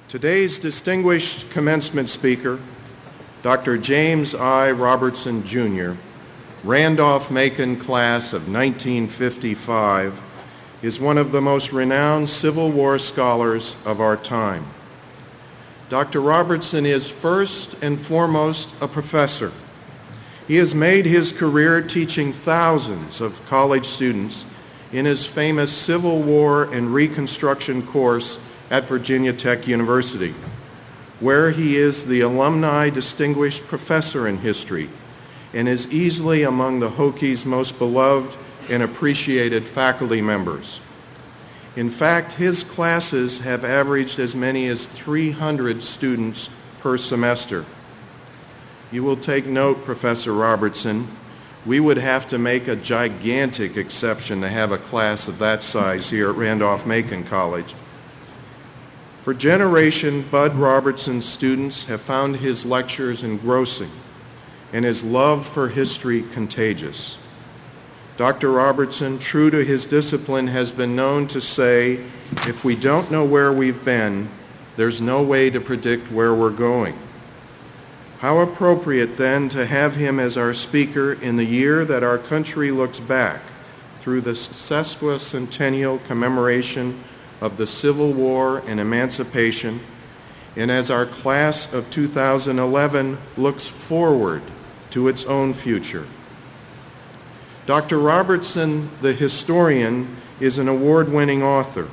Today's distinguished commencement speaker, Dr. James I. Robertson, Jr., Randolph-Macon class of 1955, is one of the most renowned Civil War scholars of our time. Dr. Robertson is first and foremost a professor. He has made his career teaching thousands of college students in his famous Civil War and Reconstruction course at Virginia Tech University, where he is the alumni distinguished professor in history and is easily among the Hokies' most beloved and appreciated faculty members. In fact, his classes have averaged as many as 300 students per semester. You will take note, Professor Robertson, we would have to make a gigantic exception to have a class of that size here at Randolph-Macon College. For generations, Bud Robertson's students have found his lectures engrossing and his love for history contagious. Dr. Robertson, true to his discipline, has been known to say, if we don't know where we've been, there's no way to predict where we're going. How appropriate then to have him as our speaker in the year that our country looks back through the sesquicentennial commemoration of the Civil War and Emancipation, and as our class of 2011 looks forward to its own future. Dr. Robertson, the historian, is an award-winning author.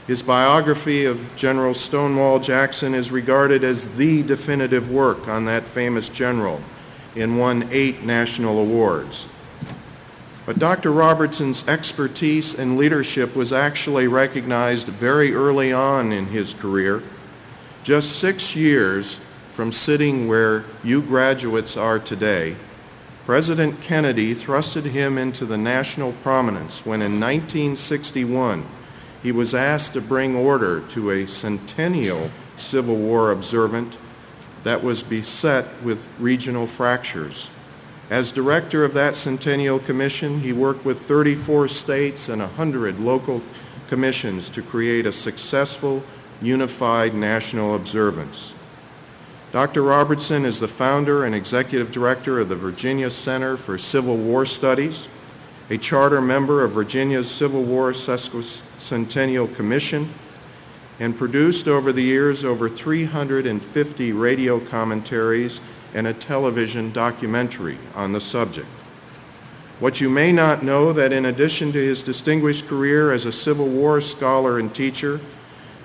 His biography of General Stonewall Jackson is regarded as the definitive work on that famous general and won 8 national awards. But Dr. Robertson's expertise and leadership was actually recognized very early on in his career, just 6 years from sitting where you graduates are today. President Kennedy thrusted him into the national prominence when in 1961 he was asked to bring order to a centennial Civil War observant that was beset with regional fractures. As director of that Centennial Commission, he worked with 34 states and 100 local commissions to create a successful, unified national observance. Dr. Robertson is the founder and executive director of the Virginia Center for Civil War Studies, a charter member of Virginia's Civil War Sesquicentennial Commission, and produced over the years over 350 radio commentaries and a television documentary on the subject. What you may not know that in addition to his distinguished career as a Civil War scholar and teacher,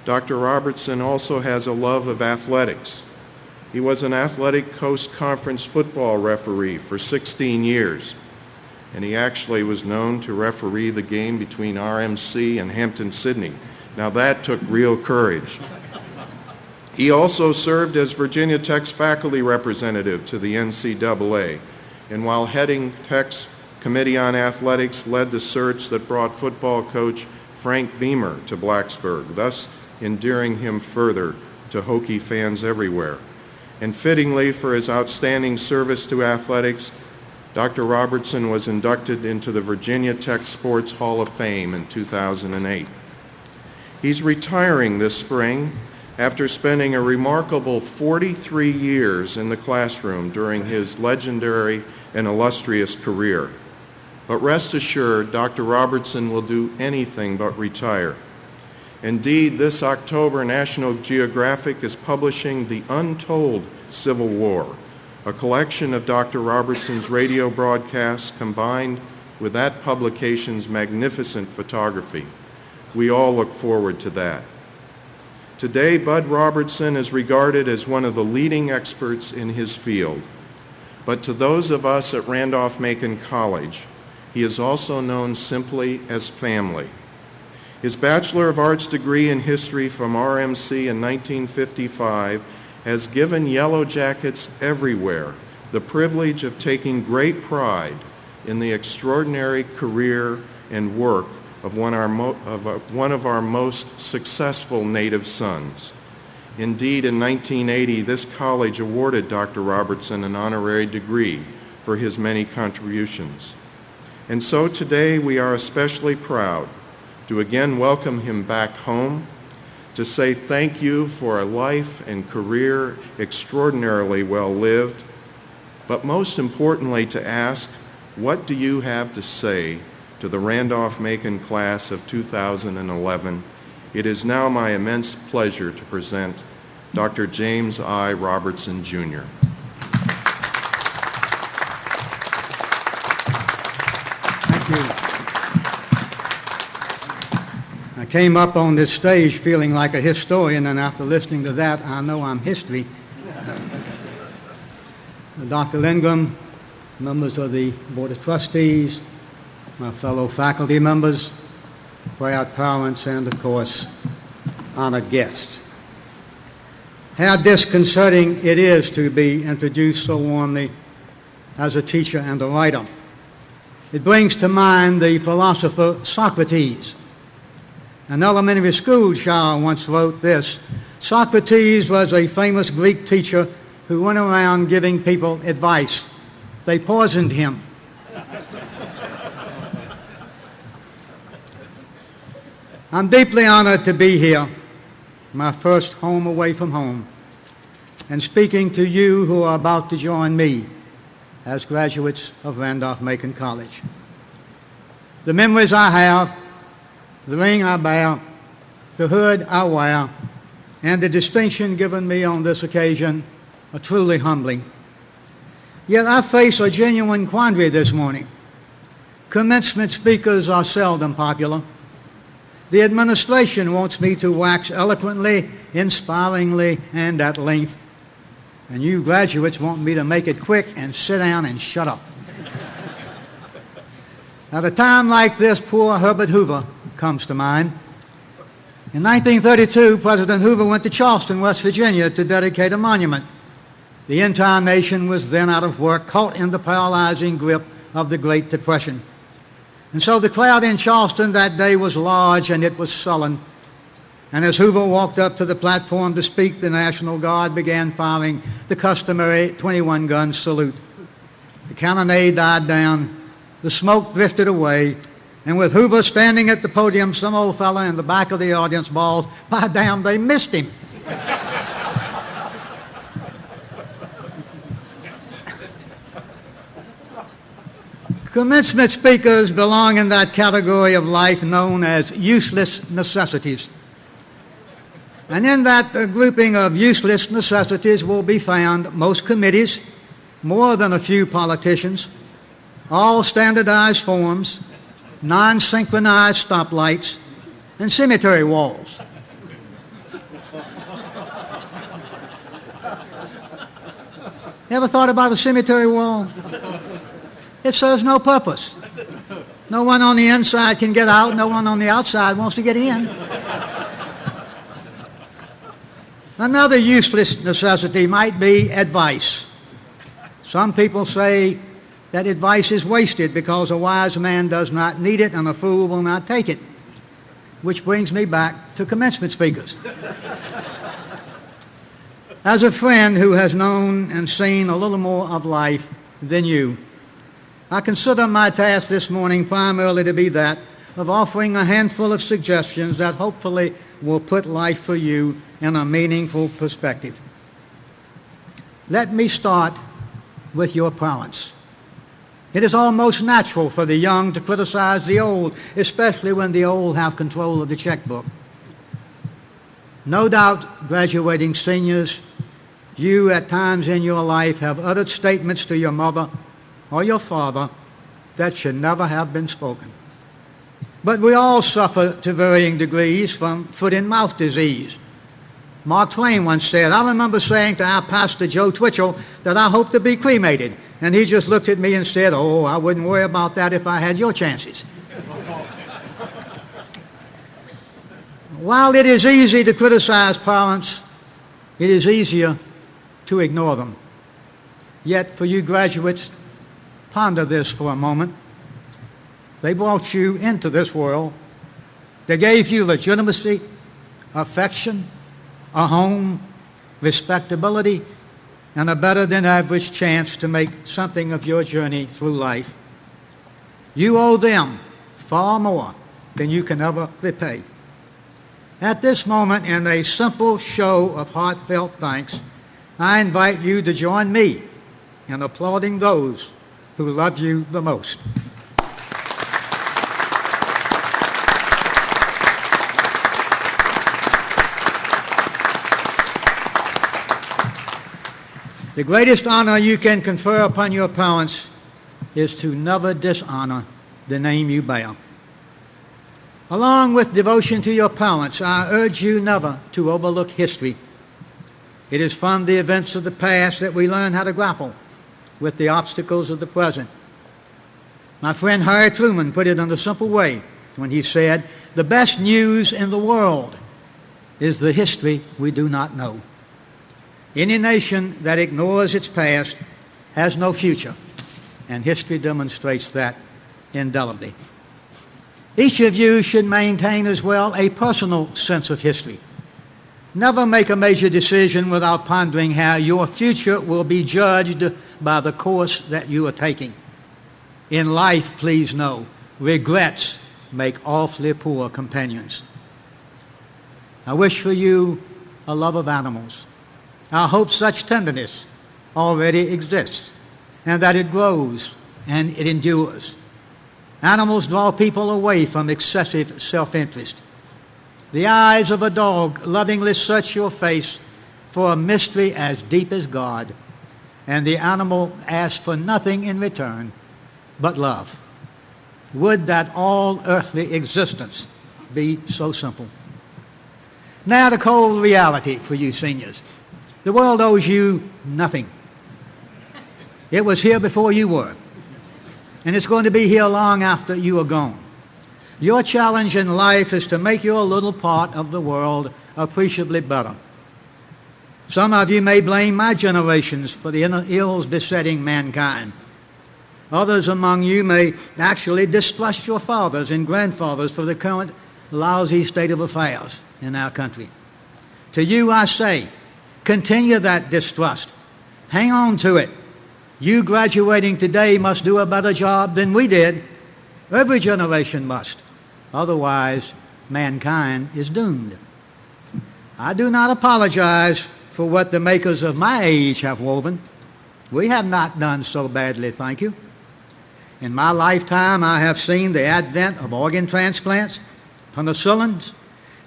Dr. Robertson also has a love of athletics. He was an Athletic Coast Conference football referee for 16 years, and he actually was known to referee the game between RMC and Hampton-Sydney. Now that took real courage. He also served as Virginia Tech's faculty representative to the NCAA, and while heading Tech's Committee on Athletics, led the search that brought football coach Frank Beamer to Blacksburg, thus endearing him further to Hokie fans everywhere. And fittingly, for his outstanding service to athletics, Dr. Robertson was inducted into the Virginia Tech Sports Hall of Fame in 2008. He's retiring this spring after spending a remarkable 43 years in the classroom during his legendary and illustrious career. But rest assured, Dr. Robertson will do anything but retire. Indeed, this October, National Geographic is publishing The Untold Civil War, a collection of Dr. Robertson's radio broadcasts combined with that publication's magnificent photography. We all look forward to that. Today, Bud Robertson is regarded as one of the leading experts in his field. But to those of us at Randolph-Macon College, he is also known simply as family. His Bachelor of Arts degree in history from RMC in 1955 has given Yellow Jackets everywhere the privilege of taking great pride in the extraordinary career and work of one of our most successful native sons. Indeed, in 1980, this college awarded Dr. Robertson an honorary degree for his many contributions. And so today we are especially proud to again welcome him back home to say thank you for a life and career extraordinarily well lived, but most importantly to ask, what do you have to say to the Randolph-Macon class of 2011? It is now my immense pleasure to present Dr. James I. Robertson, Jr. Thank you. I came up on this stage feeling like a historian, and after listening to that, I know I'm history. Dr. Lindgren, members of the Board of Trustees, my fellow faculty members, proud parents, and of course, honored guests. How disconcerting it is to be introduced so warmly as a teacher and a writer. It brings to mind the philosopher Socrates. An elementary school child once wrote this: Socrates was a famous Greek teacher who went around giving people advice. They poisoned him. I'm deeply honored to be here, my first home away from home, and speaking to you who are about to join me as graduates of Randolph-Macon College. The memories I have, the ring I bear, the hood I wear, and the distinction given me on this occasion are truly humbling. Yet I face a genuine quandary this morning. Commencement speakers are seldom popular. The administration wants me to wax eloquently, inspiringly, and at length. And you graduates want me to make it quick and sit down and shut up. At a time like this, poor Herbert Hoover comes to mind. In 1932, President Hoover went to Charleston, West Virginia to dedicate a monument. The entire nation was then out of work, caught in the paralyzing grip of the Great Depression. And so the crowd in Charleston that day was large and it was sullen. And as Hoover walked up to the platform to speak, the National Guard began firing the customary 21-gun salute. The cannonade died down, the smoke drifted away, and with Hoover standing at the podium, some old fella in the back of the audience bawled, "By damn, they missed him." Commencement speakers belong in that category of life known as useless necessities. And in that grouping of useless necessities will be found most committees, more than a few politicians, all standardized forms, non-synchronized stoplights, and cemetery walls. Ever thought about a cemetery wall? It serves no purpose. No one on the inside can get out. No one on the outside wants to get in. Another useless necessity might be advice. Some people say that advice is wasted because a wise man does not need it and a fool will not take it. Which brings me back to commencement speakers. As a friend who has known and seen a little more of life than you, I consider my task this morning primarily to be that of offering a handful of suggestions that hopefully will put life for you in a meaningful perspective. Let me start with your parents. It is almost natural for the young to criticize the old, especially when the old have control of the checkbook. No doubt, graduating seniors, you at times in your life have uttered statements to your mother or your father that should never have been spoken. But we all suffer to varying degrees from foot-and-mouth disease. Mark Twain once said, "I remember saying to our pastor, Joe Twitchell, that I hope to be cremated. And he just looked at me and said, 'Oh, I wouldn't worry about that if I had your chances.'" While it is easy to criticize parents, it is easier to ignore them. Yet for you graduates, ponder this for a moment. They brought you into this world. They gave you legitimacy, affection, a home, respectability, and a better than average chance to make something of your journey through life. You owe them far more than you can ever repay. At this moment, in a simple show of heartfelt thanks, I invite you to join me in applauding those who love you the most. The greatest honor you can confer upon your parents is to never dishonor the name you bear. Along with devotion to your parents, I urge you never to overlook history. It is from the events of the past that we learn how to grapple with the obstacles of the present. My friend Harry Truman put it in a simple way when he said, "The best news in the world is the history we do not know." Any nation that ignores its past has no future, and history demonstrates that indelibly. Each of you should maintain as well a personal sense of history. Never make a major decision without pondering how your future will be judged by the course that you are taking. In life, please know, regrets make awfully poor companions. I wish for you a love of animals. I hope such tenderness already exists, and that it grows and it endures. Animals draw people away from excessive self-interest. The eyes of a dog lovingly search your face for a mystery as deep as God, and the animal asks for nothing in return but love. Would that all earthly existence be so simple. Now the cold reality for you seniors. The world owes you nothing. It was here before you were, and it's going to be here long after you are gone. Your challenge in life is to make your little part of the world appreciably better. Some of you may blame my generations for the ills besetting mankind. Others among you may actually distrust your fathers and grandfathers for the current lousy state of affairs in our country. To you I say, continue that distrust. Hang on to it. You graduating today must do a better job than we did. Every generation must. Otherwise, mankind is doomed. I do not apologize for what the makers of my age have woven. We have not done so badly, thank you. In my lifetime, I have seen the advent of organ transplants, penicillins,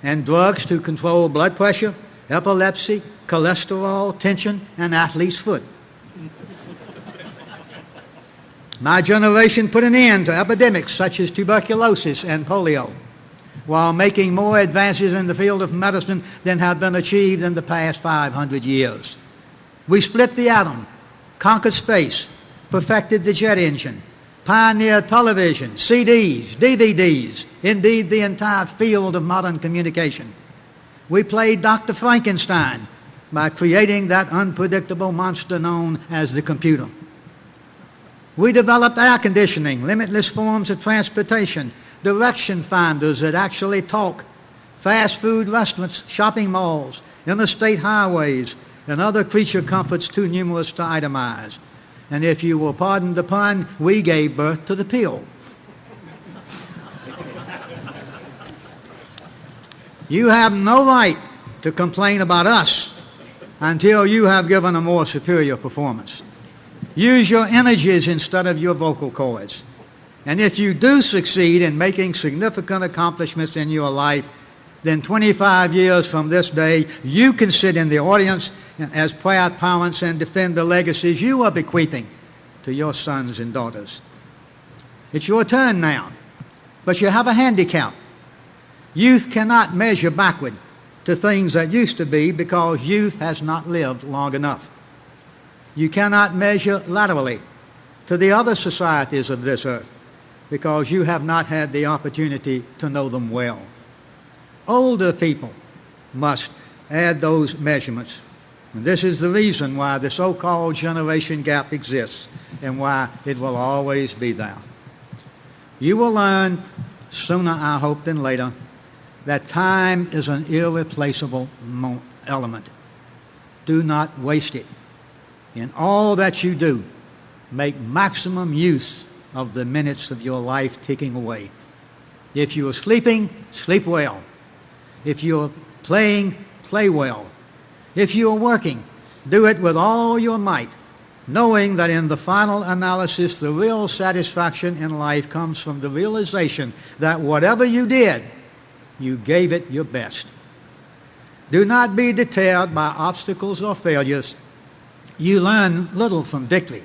and drugs to control blood pressure, epilepsy, cholesterol, tension, and athlete's foot. My generation put an end to epidemics such as tuberculosis and polio, while making more advances in the field of medicine than have been achieved in the past 500 years. We split the atom, conquered space, perfected the jet engine, pioneered television, CDs, DVDs, indeed the entire field of modern communication. We played Dr. Frankenstein by creating that unpredictable monster known as the computer. We developed air conditioning, limitless forms of transportation, direction finders that actually talk, fast food restaurants, shopping malls, interstate highways, and other creature comforts too numerous to itemize. And if you will pardon the pun, we gave birth to the pill. You have no right to complain about us until you have given a more superior performance. Use your energies instead of your vocal cords. And if you do succeed in making significant accomplishments in your life, then 25 years from this day, you can sit in the audience as proud parents and defend the legacies you are bequeathing to your sons and daughters. It's your turn now, but you have a handicap. Youth cannot measure backward to things that used to be because youth has not lived long enough. You cannot measure laterally to the other societies of this earth because you have not had the opportunity to know them well. Older people must add those measurements. And this is the reason why the so-called generation gap exists and why it will always be there. You will learn sooner, I hope, than later, that time is an irreplaceable element. Do not waste it. In all that you do, make maximum use of the minutes of your life ticking away. If you are sleeping, sleep well. If you're playing, play well. If you're working, do it with all your might, knowing that in the final analysis, the real satisfaction in life comes from the realization that whatever you did, you gave it your best. Do not be deterred by obstacles or failures. You learn little from victory.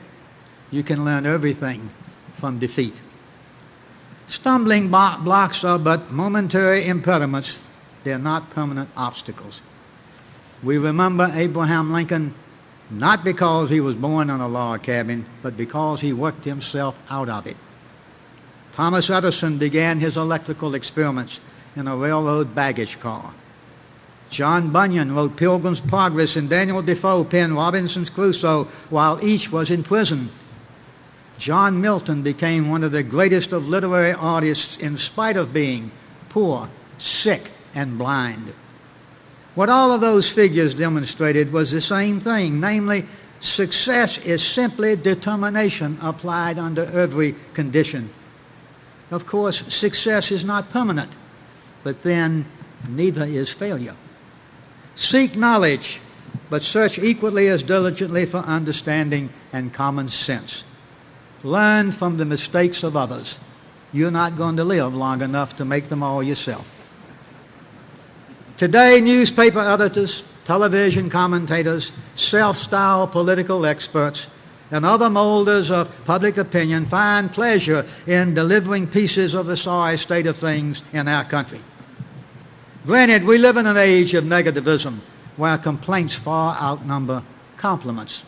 You can learn everything from defeat. Stumbling blocks are but momentary impediments. They're not permanent obstacles. We remember Abraham Lincoln not because he was born in a log cabin, but because he worked himself out of it. Thomas Edison began his electrical experiments in a railroad baggage car. John Bunyan wrote Pilgrim's Progress, and Daniel Defoe penned Robinson's Crusoe while each was in prison. John Milton became one of the greatest of literary artists in spite of being poor, sick, and blind. What all of those figures demonstrated was the same thing, namely, success is simply determination applied under every condition. Of course, success is not permanent, but then neither is failure. Seek knowledge, but search equally as diligently for understanding and common sense. Learn from the mistakes of others. You're not going to live long enough to make them all yourself. Today, newspaper editors, television commentators, self-styled political experts, and other molders of public opinion find pleasure in delivering pieces of the sorry state of things in our country. Granted, we live in an age of negativism where complaints far outnumber compliments.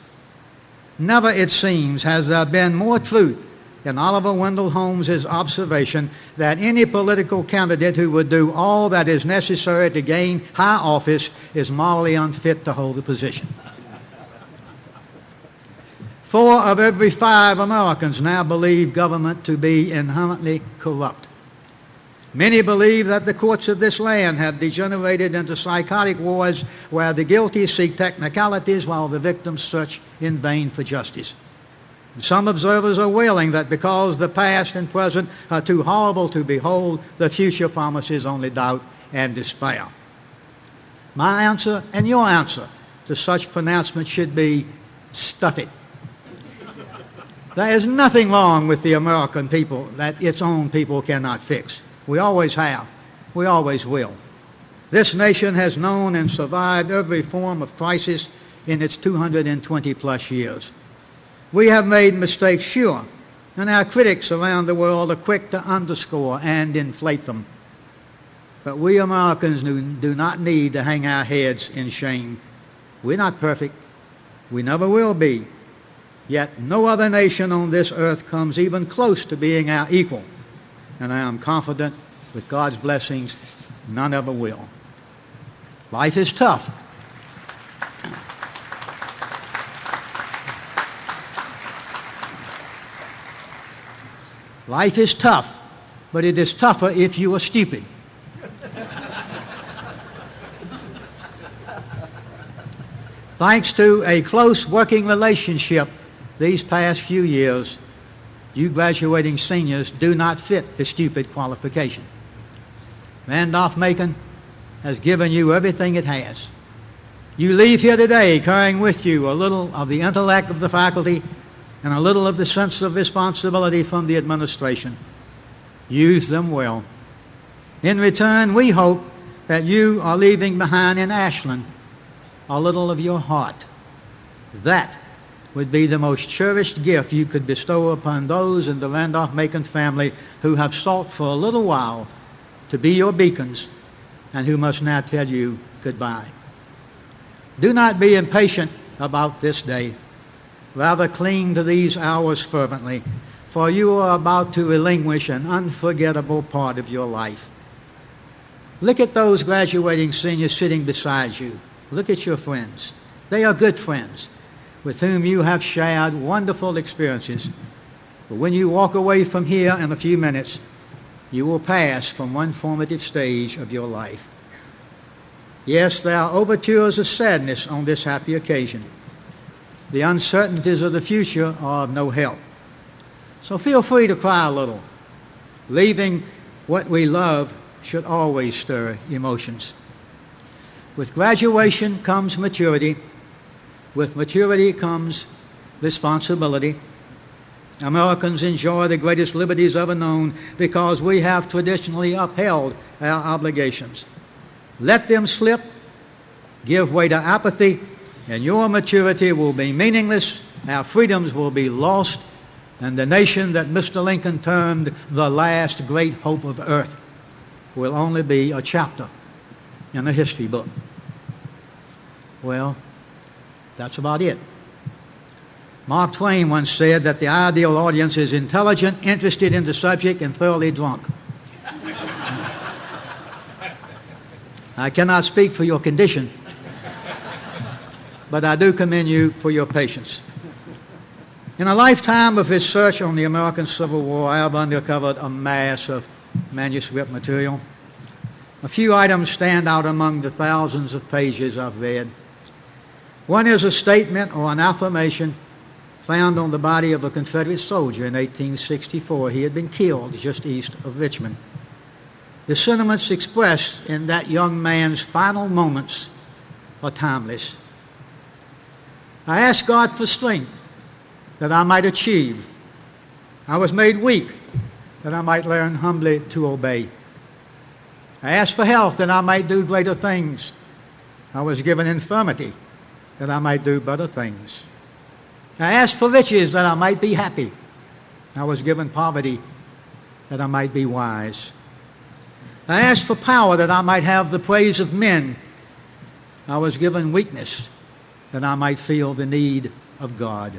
Never, it seems, has there been more truth in Oliver Wendell Holmes's observation that any political candidate who would do all that is necessary to gain high office is morally unfit to hold the position. 4 of every 5 Americans now believe government to be inherently corrupt. Many believe that the courts of this land have degenerated into psychotic wards where the guilty seek technicalities while the victims search in vain for justice. Some observers are wailing that because the past and present are too horrible to behold, the future promises only doubt and despair. My answer and your answer to such pronouncement should be, stuff it. There is nothing wrong with the American people that its own people cannot fix. We always have. We always will. This nation has known and survived every form of crisis in its 220-plus years. We have made mistakes, sure, and our critics around the world are quick to underscore and inflate them. But we Americans do not need to hang our heads in shame. We're not perfect. We never will be. Yet no other nation on this earth comes even close to being our equal. And I am confident, with God's blessings, none ever will. Life is tough. Life is tough, but it is tougher if you are stupid. Thanks to a close working relationship these past few years, you graduating seniors do not fit the stupid qualification. Randolph-Macon has given you everything it has. You leave here today carrying with you a little of the intellect of the faculty and a little of the sense of responsibility from the administration. Use them well. In return, we hope that you are leaving behind in Ashland a little of your heart. That would be the most cherished gift you could bestow upon those in the Randolph-Macon family who have sought for a little while to be your beacons and who must now tell you goodbye. Do not be impatient about this day. Rather cling to these hours fervently, for you are about to relinquish an unforgettable part of your life. Look at those graduating seniors sitting beside you. Look at your friends. They are good friends with whom you have shared wonderful experiences. But when you walk away from here in a few minutes, you will pass from one formative stage of your life. Yes, there are overtures of sadness on this happy occasion. The uncertainties of the future are of no help. So feel free to cry a little. Leaving what we love should always stir emotions. With graduation comes maturity. With maturity comes responsibility. Americans enjoy the greatest liberties ever known because we have traditionally upheld our obligations. Let them slip, give way to apathy, and your maturity will be meaningless, our freedoms will be lost, and the nation that Mr. Lincoln termed the last great hope of earth will only be a chapter in a history book. Well, that's about it. Mark Twain once said that the ideal audience is intelligent, interested in the subject, and thoroughly drunk. I cannot speak for your condition, but I do commend you for your patience. In a lifetime of research on the American Civil War, I have uncovered a mass of manuscript material. A few items stand out among the thousands of pages I've read. One is a statement or an affirmation found on the body of a Confederate soldier in 1864. He had been killed just east of Richmond. The sentiments expressed in that young man's final moments are timeless. I asked God for strength that I might achieve. I was made weak that I might learn humbly to obey. I asked for health that I might do greater things. I was given infirmity that I might do better things. I asked for riches that I might be happy. I was given poverty that I might be wise. I asked for power that I might have the praise of men. I was given weakness that I might feel the need of God.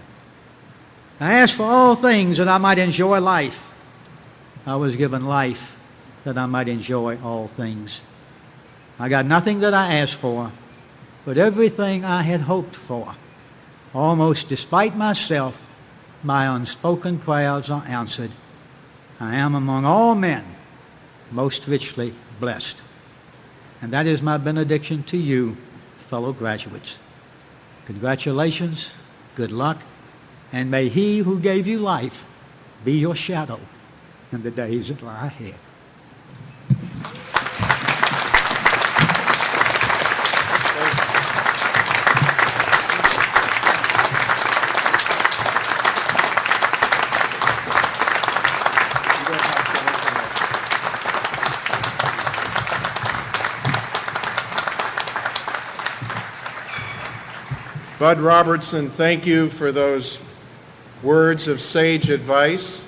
I asked for all things that I might enjoy life. I was given life that I might enjoy all things. I got nothing that I asked for, but everything I had hoped for. Almost despite myself, my unspoken prayers are answered. I am among all men most richly blessed. And that is my benediction to you, fellow graduates. Congratulations, good luck, and may he who gave you life be your shadow in the days that lie ahead. Bud Robertson, thank you for those words of sage advice.